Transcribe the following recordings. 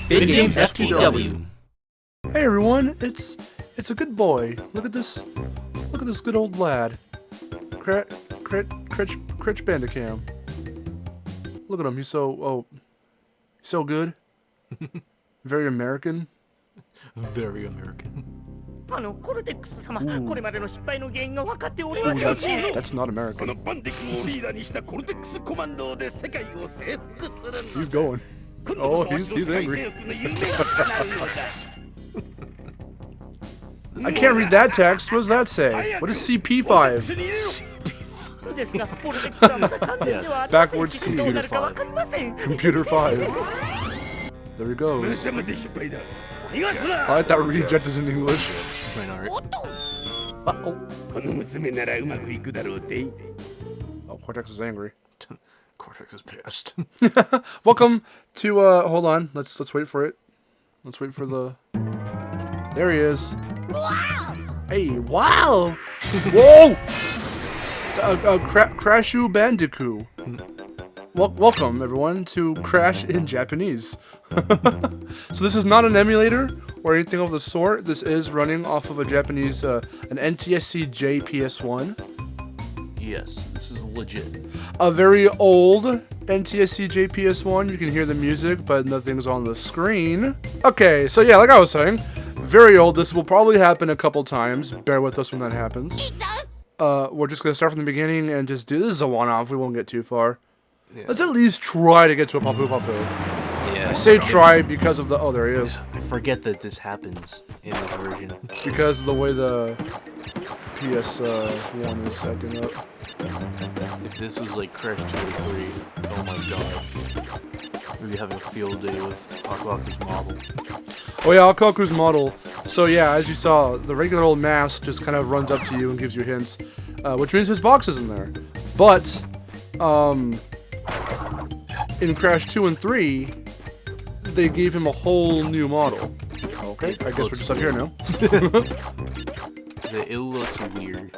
VidGamesFTW. Hey everyone, it's a good boy. Look at this good old lad. Critch Bandicam. Look at him, he's so good. Very American. Very American. Ooh, that's not American. He's going. Oh, he's angry. I can't read that text. What does that say? What is CP5? Yes. Backwards C. Computer 5. Computer 5. There he goes. I like that reject is in English. Uh-oh. Oh, Cortex is angry. Cortex is pissed. Welcome to hold on. Let's wait for it. Let's wait for the. There he is. Hey, wow! Whoa! Kurasshu Bandikuu. Welcome everyone to Crash in Japanese. So this is not an emulator or anything of the sort. This is running off of a Japanese, an NTSC JPS1. Yes, this is legit. A very old NTSC JPS1. You can hear the music, but nothing's on the screen. Okay, so yeah, like I was saying, very old. This will probably happen a couple times. Bear with us when that happens. We're just gonna start from the beginning and just do this is a one-off. We won't get too far. Yeah. Let's at least try to get to a Papu Papu. Yeah. I say try because of the oh, there he is. I forget that this happens in this version because of the way the PS1 is acting up. If this was like Crash 2 or 3, oh my god. We'd be having a field day with Akaku's model. Oh yeah, Akaku's model. So yeah, as you saw, the regular old mask just kind of runs up to you and gives you hints, which means his box is in there. But, in Crash 2 and 3, they gave him a whole new model. Okay, I guess we're just up here now. It looks weird.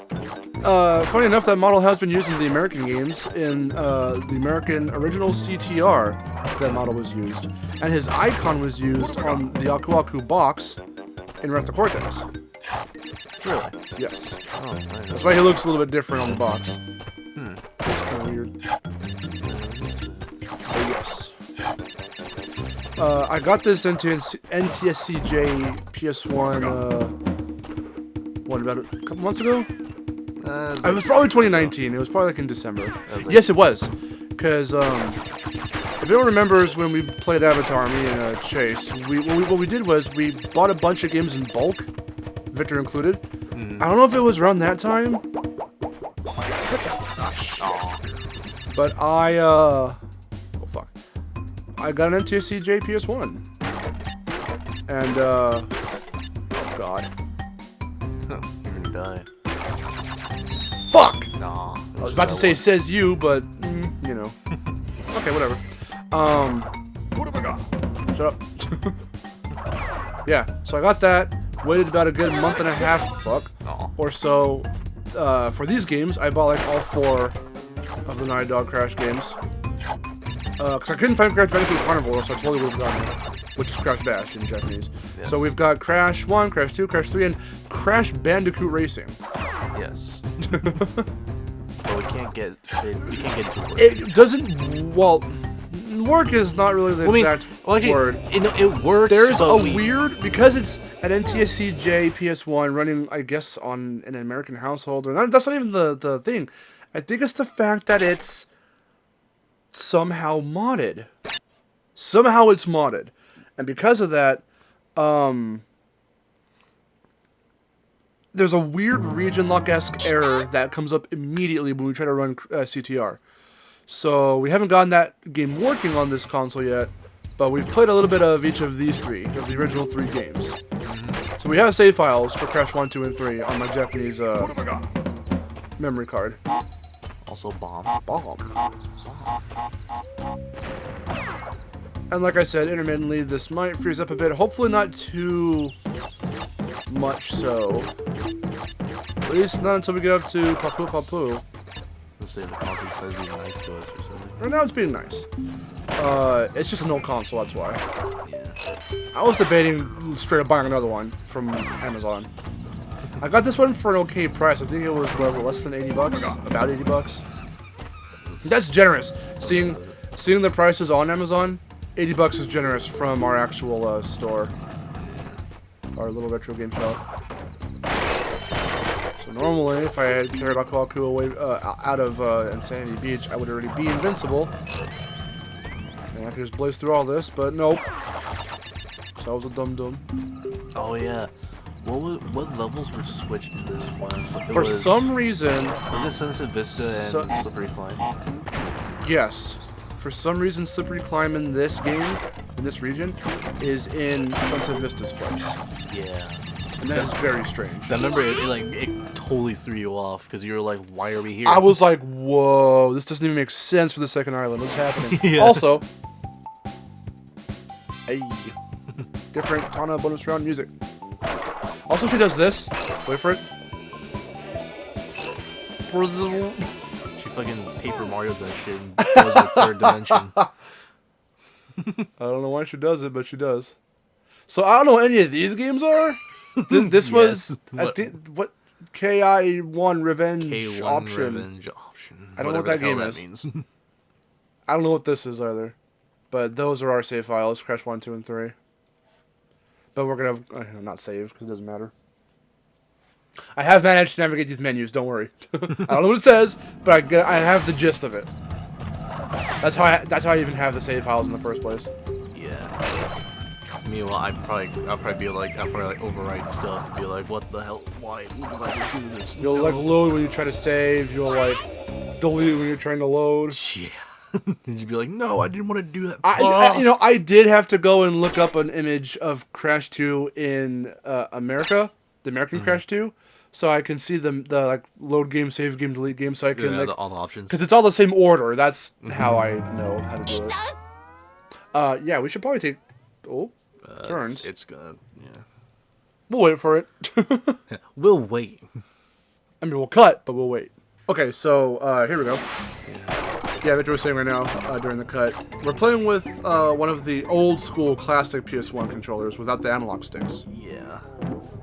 Funny enough, that model has been used in the American games. In the American original CTR, that model was used. And his icon was used on the Aku box in Wrath of Cortex. Really? Yes. Oh, that's why he looks a little bit different on the box. It's kind of weird. Oh, yes. I got this NTSCJ PS1, what, about a couple months ago? It was probably 2019. It was probably like in December. Yes, it was. Because, if anyone remembers when we played Avatar, me and Chase, what we did was we bought a bunch of games in bulk, Victor included. I don't know if it was around that time. But oh fuck. I got an NTSC PS1. And, oh god. You're gonna die. Fuck! Nah, I was about to say says you, but, you know. Okay, whatever. Shut up. Yeah, so I got that. Waited about a good month and a half, or so. For these games, I bought like all 4 of the Naughty Dog Crash games. Because I couldn't find Crash Bandicoot Carnival, so I totally would have gotten it. Which is Crash Bash in Japanese. Yes. So we've got Crash 1, Crash 2, Crash 3, and Crash Bandicoot Racing. Yes. But we can't get it to work. It doesn't, well, work is not really the exact word. It works. There's a weird, because it's an NTSC JPS1 running, I guess, on an American household, or not, that's not even the thing. I think it's the fact that it's somehow modded. Somehow it's modded. And because of that, there's a weird region lock-esque error that comes up immediately when we try to run CTR. So we haven't gotten that game working on this console yet, but we've played a little bit of each of these 3, of the original 3 games. So we have save files for Crash 1, 2, and 3 on my Japanese memory card. Also bomb. And like I said, intermittently, this might freeze up a bit. Hopefully not too much so. At least not until we get up to Papu Papu. Let's say the console decides to be nice to us or something. Right now it's being nice. It's just an old console, that's why. Yeah. I was debating straight up buying another one from Amazon. I got this one for an okay price. I think it was less than 80 bucks, about 80 bucks. That's generous. Seeing the prices on Amazon, 80 bucks is generous from our actual store, our little retro game shop. So normally, if I had carried Kurasshu away out of Insanity Beach, I would already be invincible, and I could just blaze through all this. But nope. So I was a dum-dum. Oh yeah. What levels were switched in this one? For some reason... Was it Sunset Vista and Slippery Climb? Yes. For some reason, Slippery Climb in this game, in this region, is in Sunset Vista's place. Yeah. And that is very strange. Because I remember it totally threw you off, because you were like, why are we here? I was like, whoa, this doesn't even make sense for the second island. What's happening? Yeah. Also... Hey. Different Tana bonus round music. Also, she does this. Wait for it. She fucking Paper Mario's that shit and does the third dimension. I don't know why she does it, but she does. So I don't know what any of these games are. This was I think what KI1 Revenge K1 Option. Revenge Option. I don't know what that game that is. means. I don't know what this is either. But those are our save files: Crash 1, 2, and 3. But we're gonna not save because it doesn't matter. I have managed to navigate these menus. Don't worry. I don't know what it says, but I have the gist of it. That's how I even have the save files in the first place. Yeah. Meanwhile, I'll probably overwrite stuff. Be like, what the hell? Why would I do this? You'll like load when you try to save. You'll like delete when you're trying to load. Yeah. And you'd be like, no, I didn't want to do that. I did have to go and look up an image of Crash 2 in America, the American Crash 2, so I can see the like load game, save game, delete game, so I can like all the options. Because it's all the same order. That's how I know how to do it. Yeah, we should probably take turns. It's gonna We'll wait for it. We'll wait. I mean, we'll cut, but we'll wait. Okay, so here we go. Yeah, Victor was saying right now, during the cut, we're playing with one of the old school classic PS1 controllers without the analog sticks. Yeah.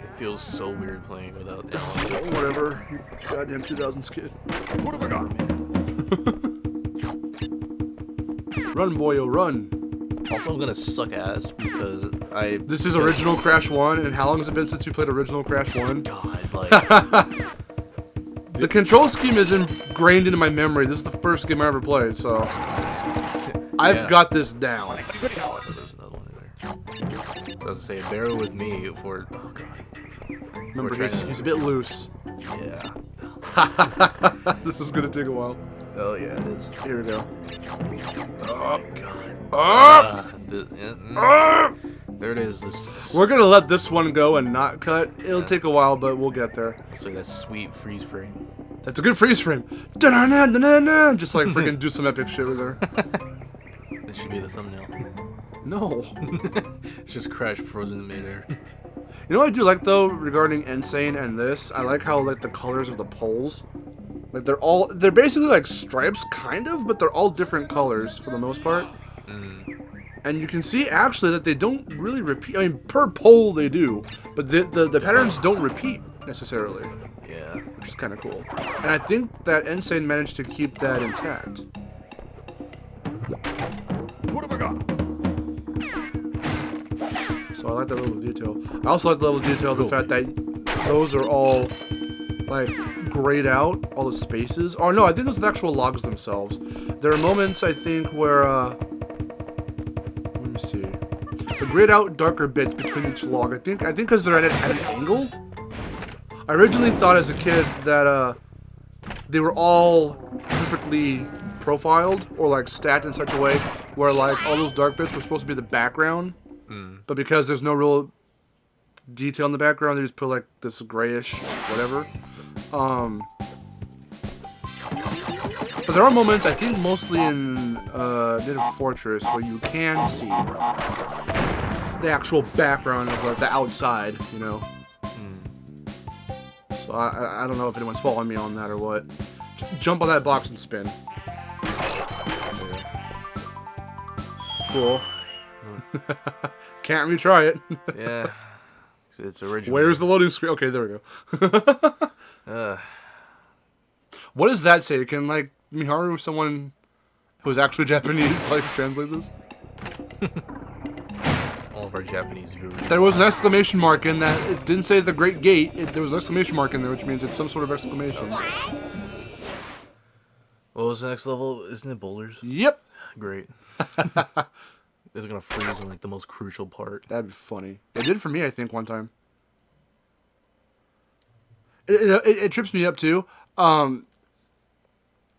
It feels so weird playing without analog sticks. Whatever, you goddamn 2000s kid. What have I got, man? Run, boyo, run. Also, I'm gonna suck ass because This is original Crash 1, and how long has it been since you played original Crash 1? God, like... The control scheme is ingrained into my memory. This is the first game I ever played, so I've got this down. There's another one in there. So I was to say, bear with me for. Oh god. Remember, he's a bit loose. Yeah. This is gonna take a while. Oh yeah, it is. Here we go. Oh god. There it is. This. We're gonna let this one go and not cut. It'll take a while, but we'll get there. So that sweet freeze frame. That's a good freeze frame. Da-na-na-na-na-na. Just like freaking do some epic shit with her. That should be the thumbnail. No. It's just Crash frozen in midair. You know what I do like though regarding Insane and this? I like how like the colors of the poles. Like they're basically like stripes kind of, but they're all different colors for the most part. And you can see actually that they don't really repeat. I mean, per pole they do, but the patterns don't repeat necessarily. Yeah. Which is kind of cool. And I think that Insane managed to keep that intact. What have I got? So I like that little detail. I also like the little detail of the fact that those are all like grayed out, all the spaces. Oh no, I think those are the actual logs themselves. There are moments I think where let me see. The grayed out darker bits between each log. I think because they're at an angle. I originally thought as a kid that they were all perfectly profiled or like stacked in such a way where like all those dark bits were supposed to be the background, but because there's no real detail in the background, they just put like this grayish whatever. But there are moments, I think mostly in Native Fortress, where you can see the actual background of like the outside, you know. So I don't know if anyone's following me on that or what. Jump on that box and spin. cool. Can't retry it. Yeah. It's original. Where's the loading screen? Okay, there we go. What does that say? Can, like, Miharu, someone who's actually Japanese, like, translate this? All of our Japanese viewers. There was an exclamation mark in that. It didn't say the Great Gate. There was an exclamation mark in there, which means it's some sort of exclamation. What was the next level? Isn't it boulders? Yep. Great. Is it gonna freeze on like the most crucial part? That'd be funny. It did for me, I think, one time. It trips me up too.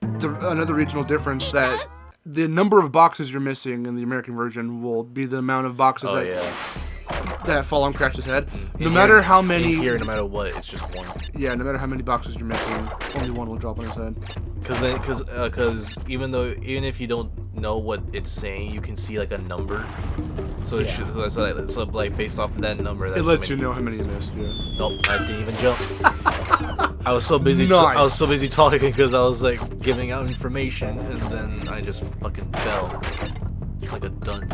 Another regional difference that the number of boxes you're missing in the American version will be the amount of boxes that fall on Crash's head. No matter how many. Here, no matter what, it's just one. Yeah, no matter how many boxes you're missing, only one will drop on his head. Because even if you don't know what it's saying, you can see like a number. So so like based off of that number, it lets you know how many you missed. Yeah. Nope, I didn't even jump. I was so busy. I was so busy talking because I was like giving out information, and then I just fucking fell like a dunce.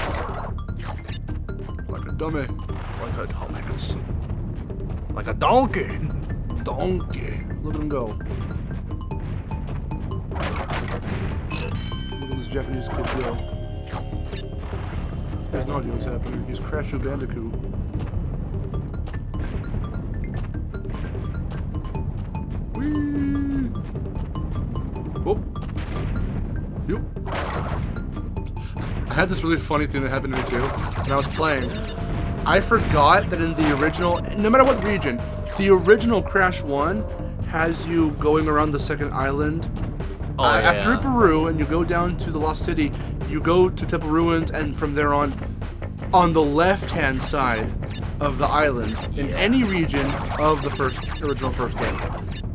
Like a dummy. Like a dumbass. Like a donkey. Donkey. Look at him go. Look at this Japanese kid go. He has no idea what's happening. He's Kurasshu Bandikuu. Whee! Oh. Yep. I had this really funny thing that happened to me too when I was playing. I forgot that in the original, no matter what region, the original Crash 1 has you going around the second island. After Peru, and you go down to the Lost City, you go to Temple Ruins, and from there on the left-hand side of the island, in any region of the original first game.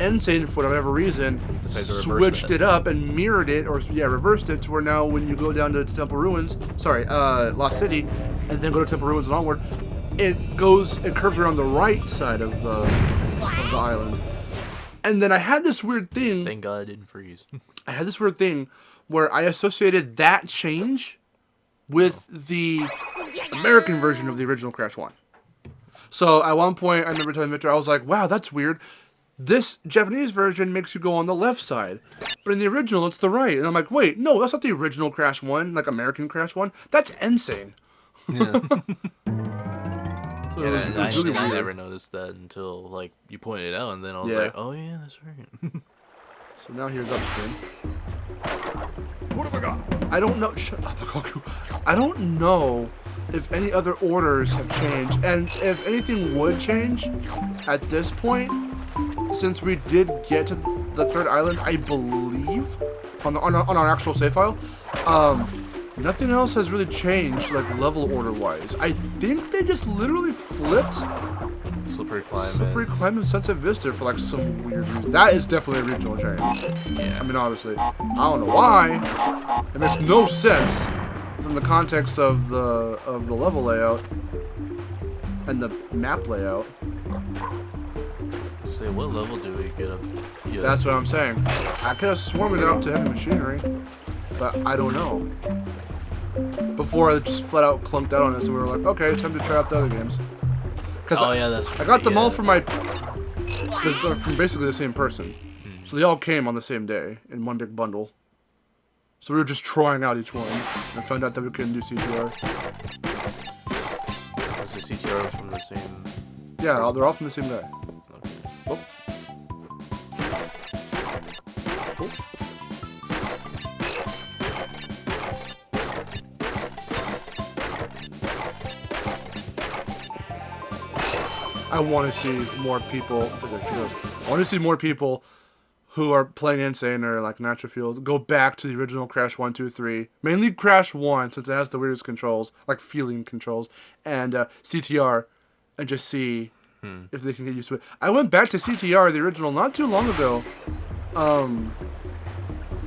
Insane, for whatever reason, switched it up and mirrored it, or reversed it to where now when you go down to Temple Ruins, Lost City, and then go to Temple Ruins and onward, it curves around the right side of the island. And then I had this weird thing. Thank God it didn't freeze. I had this weird thing where I associated that change with the American version of the original Crash 1. So at one point, I remember telling Victor, I was like, wow, that's weird. This Japanese version makes you go on the left side, but in the original, it's the right. And I'm like, wait, no, that's not the original Crash 1, like American Crash 1. That's insane. Yeah. So I never noticed that until like you pointed it out, and then I was like, oh yeah, that's right. So now here's upstream. What have I got? I don't know. Shut up, Goku. I don't know if any other orders have changed, and if anything would change at this point, since we did get to the third island, I believe, on our actual save file. Nothing else has really changed, like, level order-wise. I think they just literally flipped Slippery Climb and Sunset Vista for, like, some weird reason. That is definitely a regional change. Yeah. I mean, obviously. I don't know why. It makes no sense from the context of the level layout and the map layout. Say, what level do we get up? Yeah. That's what I'm saying. I could have sworn we got up to heavy machinery, but I don't know. Before I just flat out clunked out on us, and we were like, okay, time to try out the other games. That's right. I got them all from because they're from basically the same person. So they all came on the same day in one big bundle. So we were just trying out each one, and found out that we couldn't do CTR. Was the CTR from the same? Yeah, they're all from the same guy. Okay. Oh. Oh. I want to see more people. I want to see more people who are playing Insane or like Natural Field go back to the original Crash 1, 2, 3. Mainly Crash 1, since it has the weirdest controls, like feeling controls, and CTR, and just see if they can get used to it. I went back to CTR, the original, not too long ago, and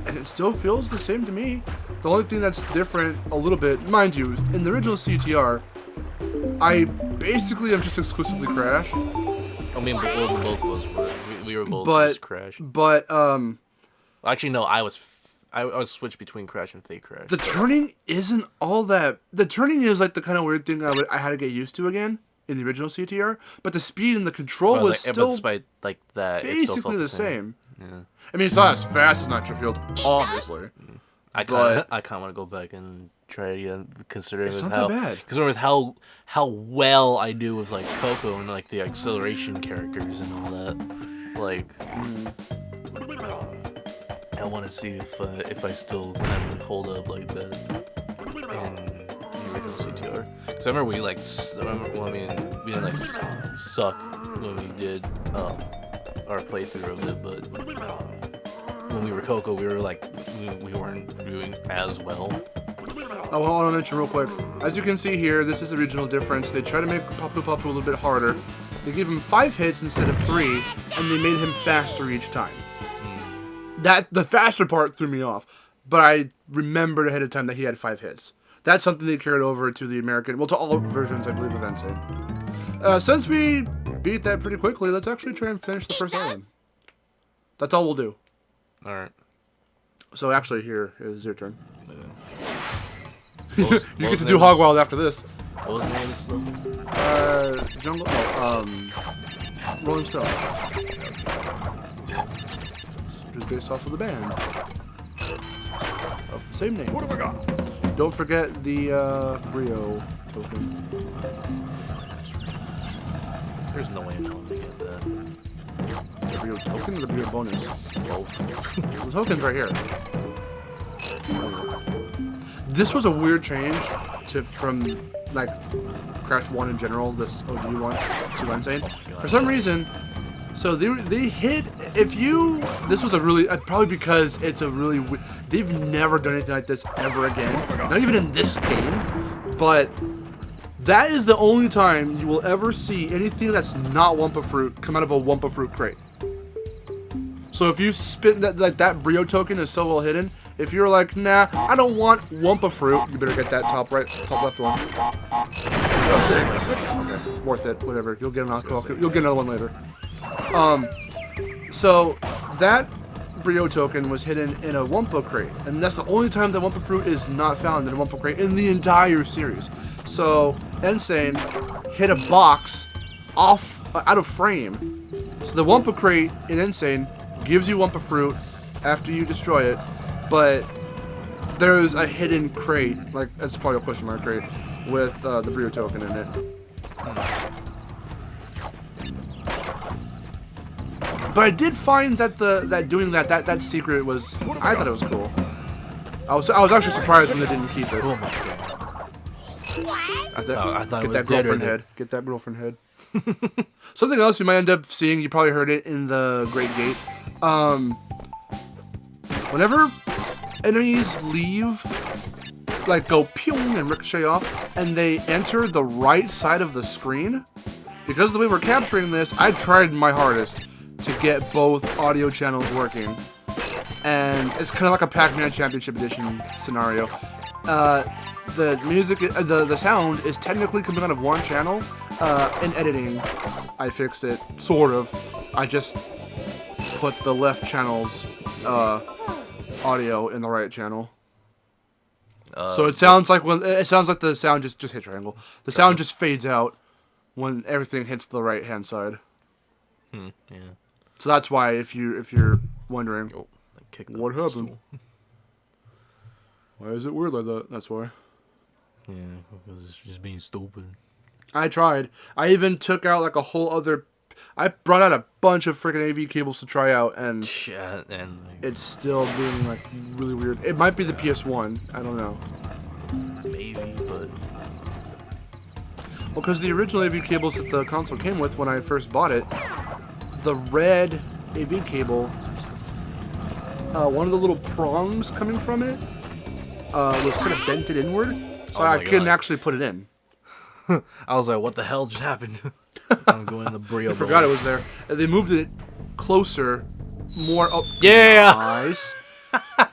it still feels the same to me. The only thing that's different a little bit, mind you, in the original CTR, I basically am just exclusively Crash. I mean, both of us were. We were both just Crash. But actually, no. I I would switch between Crash and Fake Crash. The turning isn't all that. The turning is like the kind of weird thing I had to get used to again in the original CTR. But the speed and the control was still but despite like that, basically it still felt the same. Yeah. I mean, it's not as fast as Nitro Field, obviously. I kind of want to go back and try it again, considering It's with not that bad. Considering with how well I do with like Coco and like the acceleration characters and all that. Like, I want to see if I still kind of like, hold up like that in the original CTR. Because I remember we didn't like suck when we did our playthrough of it, but when we were Coco, we were like we weren't doing as well. I want to mention real quick. As you can see here, this is the regional difference. They try to make Papu Papu a little bit harder. They gave him 5 hits instead of 3, and they made him faster each time. The faster part threw me off, but I remembered ahead of time that he had 5 hits. That's something they carried over to the American, well, to all versions, I believe, of Insane. Since we beat that pretty quickly, let's actually try and finish the first island. That's all we'll do. All right. So actually, here is your turn. You You get to do Hog Wild after this. What was the name of this though? Jungle. Rolling Stones. Which is based off of the band of the same name. What have I got? Don't forget the Brio token. There's no way I'm going to get that. The Brio token or the Brio bonus? Both. The token's right here. This was a weird change from like Crash 1 in general, this OG one, to Insane. For some reason, so they hit, this was a really, probably because it's a really, they've never done anything like this ever again. Not even in this game, but that is the only time you will ever see anything that's not Wumpa Fruit come out of a Wumpa Fruit crate. So if you spin that Brio token is so well hidden, if you're like, nah, I don't want Wumpa Fruit, you better get that top left one. Okay, worth it, whatever. You'll get you'll get another one later. So that Brio token was hidden in a Wumpa crate, and that's the only time that Wumpa Fruit is not found in a Wumpa crate in the entire series. So Insane hit a box out of frame. So the Wumpa crate in Insane gives you Wumpa Fruit after you destroy it, but there's a hidden crate, like that's probably a question mark crate, with the Brio token in it. But I did find that doing that secret was, I thought it was cool. I was actually surprised when they didn't keep it. Oh my god. I thought it was that girlfriend head. Get that girlfriend head. Something else you might end up seeing, you probably heard it in the Great Gate. Whenever enemies leave, like go pew and ricochet off, and they enter the right side of the screen, because of the way we're capturing this, I tried my hardest to get both audio channels working. And it's kind of like a Pac-Man Championship Edition scenario. The music, the sound is technically coming out of one channel. In editing, I fixed it, sort of. I just put the left channel's audio in the right channel. So it sounds like the sound just hit triangle. The sound just fades out when everything hits the right hand side. Yeah. So that's why if you're wondering, what happened? Why is it weird like that? That's why. Yeah, because it's just being stupid. I tried. I even took out like a whole other. I brought out a bunch of freaking AV cables to try out, and it's still being like really weird. It might be the PS1. I don't know. Maybe, but well, because the original AV cables that the console came with when I first bought it, the red AV cable, one of the little prongs coming from it, was kind of bented inward, so I couldn't actually put it in. I was like, what the hell just happened? I'm going in the Brio. I forgot it was there. And they moved it closer, more up. Yeah. Nice.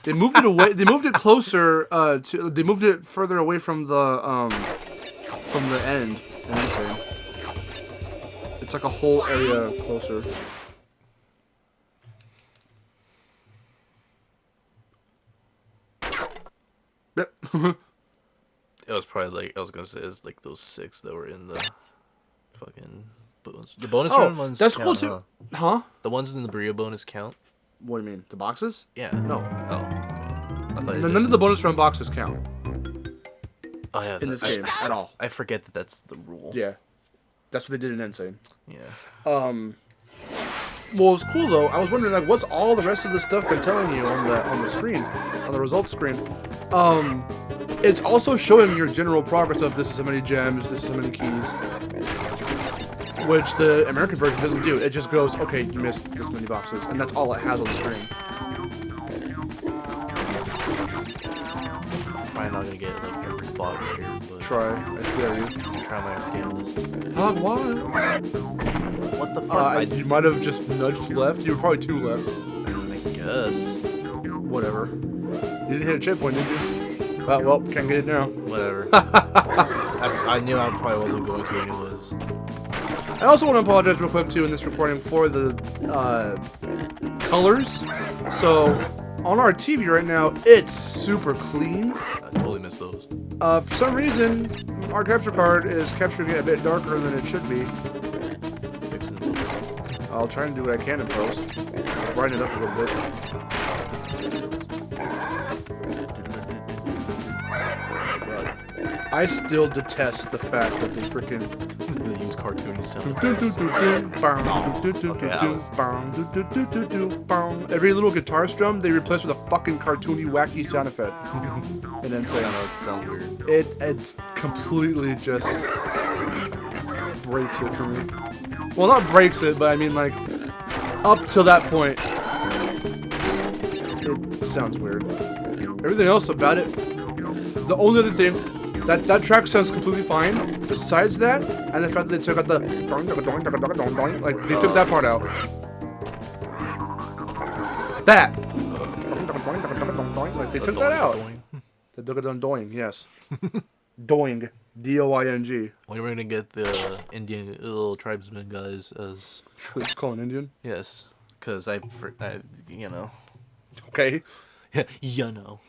They moved it away. They moved it closer. They moved it further away from the end. And Insane. It's like a whole area closer. probably like I was gonna say it's like those 6 that were in the fucking bonus. The bonus run ones. That's count, cool too. Huh? The ones in the burrito bonus count. What do you mean? The boxes? Yeah. No. Oh. I thought None of the bonus run boxes count Oh yeah. in this game at all. I forget that that's the rule. Yeah. That's what they did in Insane. Yeah. Well, it's cool though. I was wondering, like, what's all the rest of the stuff they're telling you on the screen, on the results screen? It's also showing your general progress of this is how many gems, this is how many keys, which the American version doesn't do. It just goes, okay, you missed this many boxes, and that's all it has on the screen. Probably not gonna get like every box here, but Try, I dare you. try my update list. Why? What the fuck? You might have just nudged left. You were probably 2 left. I guess. Whatever. You didn't hit a checkpoint, did you? Well, can't get it now. Whatever. I knew I probably wasn't going to anyways. I also want to apologize real quick too in this recording for the colors. So on our TV right now, it's super clean. I totally missed those. For some reason, our capture card is capturing it a bit darker than it should be. Fixing it. I'll try and do what I can in post. Brighten it up a little bit. I still detest the fact that they freaking They use cartoony sound. Every little guitar strum they replace with a fucking cartoony wacky sound effect. And then say, I know it sounds weird. it completely just breaks it for me. Well, not breaks it, but I mean like up till that point, it sounds weird. Everything else about it, the only other thing. That track sounds completely fine. Besides that, and the fact that they took out the like they took that part out. That like they took that out. The doing, yes. Doing, D-O-I-N-G. When are we gonna get the Indian little tribesmen guys as? It's called an Indian. Yes, because I you know. Okay. You know.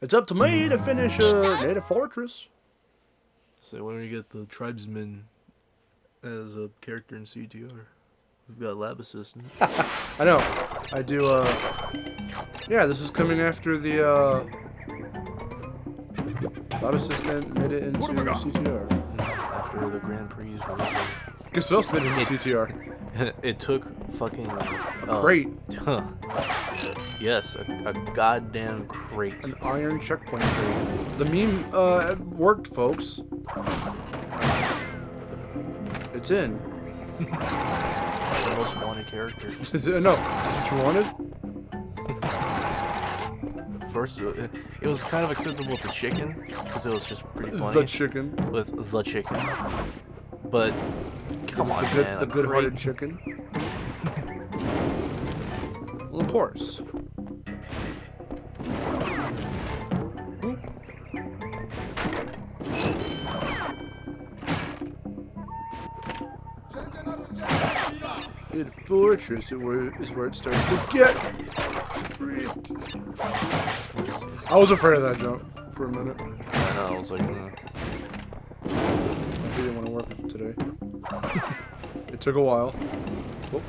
It's up to me to finish Native Fortress. So when we get the tribesmen as a character in CTR, we've got Lab Assistant. I know. I do, yeah, this is coming after the, Lab Assistant made it into CTR. After the Grand Prix. Guess what else made it into CTR? It took fucking... crate. Yes, a goddamn crate. An iron checkpoint crate. The meme, worked, folks. It's in. The most wanted character. No, is this what you wanted? First, it was kind of acceptable with the chicken, because it was just pretty funny. The chicken. With the chicken. But, come on, man. The good-hearted chicken. Well, of course. The fortress is where it starts to get tricky. I was afraid of that jump for a minute. I know, I was like, I didn't want to work today. It took a while. Oh.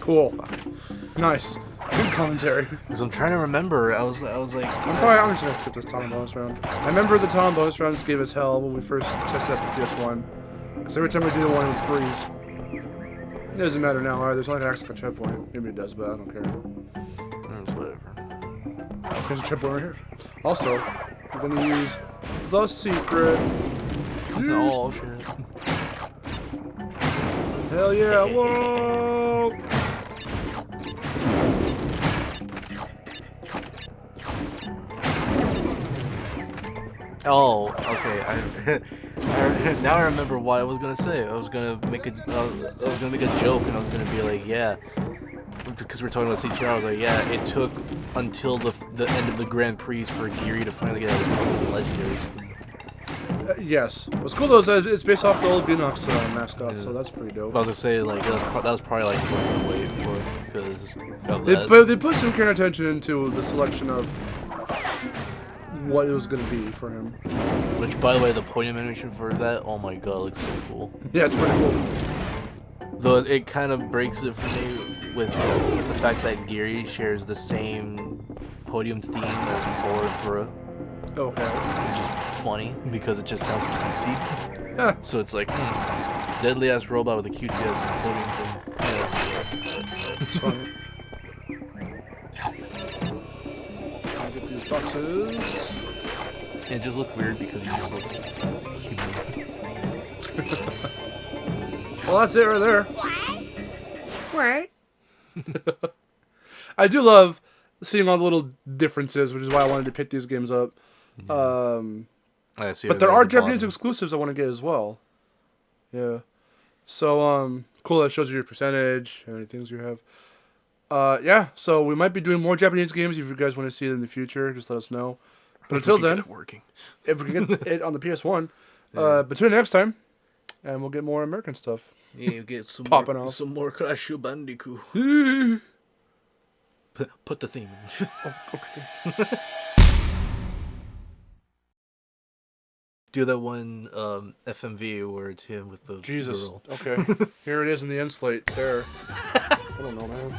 Cool. Nice. Good commentary. Because I'm trying to remember, I was like... I'm just gonna skip this Tom bonus round. I remember the Tom bonus rounds gave us hell when we first tested out the PS1. Because every time we do one, it would freeze. It doesn't matter now either. It's not like a checkpoint. Maybe it does, but I don't care. It's whatever. There's a checkpoint right here. Also, we're gonna use the secret. Oh, shit. Hell yeah, whoa! Oh, okay. Now I remember what I was gonna say. I was gonna make a joke, and I was gonna be like, yeah, because we're talking about CTR. I was like, yeah, it took until the end of the Grand Prix for Geary to finally get out of the fucking legendaries. Yes. What's cool though is that it's based off the old Beanox mascot, so that's pretty dope. I was gonna say like that was probably like worth the wait for because they put some care and attention into the selection of what it was gonna be for him. Which, by the way, the podium animation for that, oh my god, looks so cool. Yeah, it's pretty cool. Though it kind of breaks it for me with the fact that Geary shares the same podium theme as Polar and Pura. Okay. Which is funny because it just sounds cutesy. Yeah. So it's like, deadly ass robot with a cutesy ass podium thing. Yeah. It's funny. I'll get these boxes. It just looks weird because he just looks human. Well, that's it right there. What? I do love seeing all the little differences, which is why I wanted to pick these games up. I see. But there are Japanese exclusives I want to get as well. Yeah. So, cool. That shows you your percentage, how many things you have. Yeah. So we might be doing more Japanese games if you guys want to see it in the future. Just let us know. But until then, if we can get it on the PS1, but tune in next time, and we'll get more American stuff. Yeah, you get some popping more, off. Some more Kurasshu Bandikuu. Put the theme in. Oh, okay. Do that one FMV where it's him with the Jesus. girl. Okay. Here it is in the end slate. There. I don't know, man.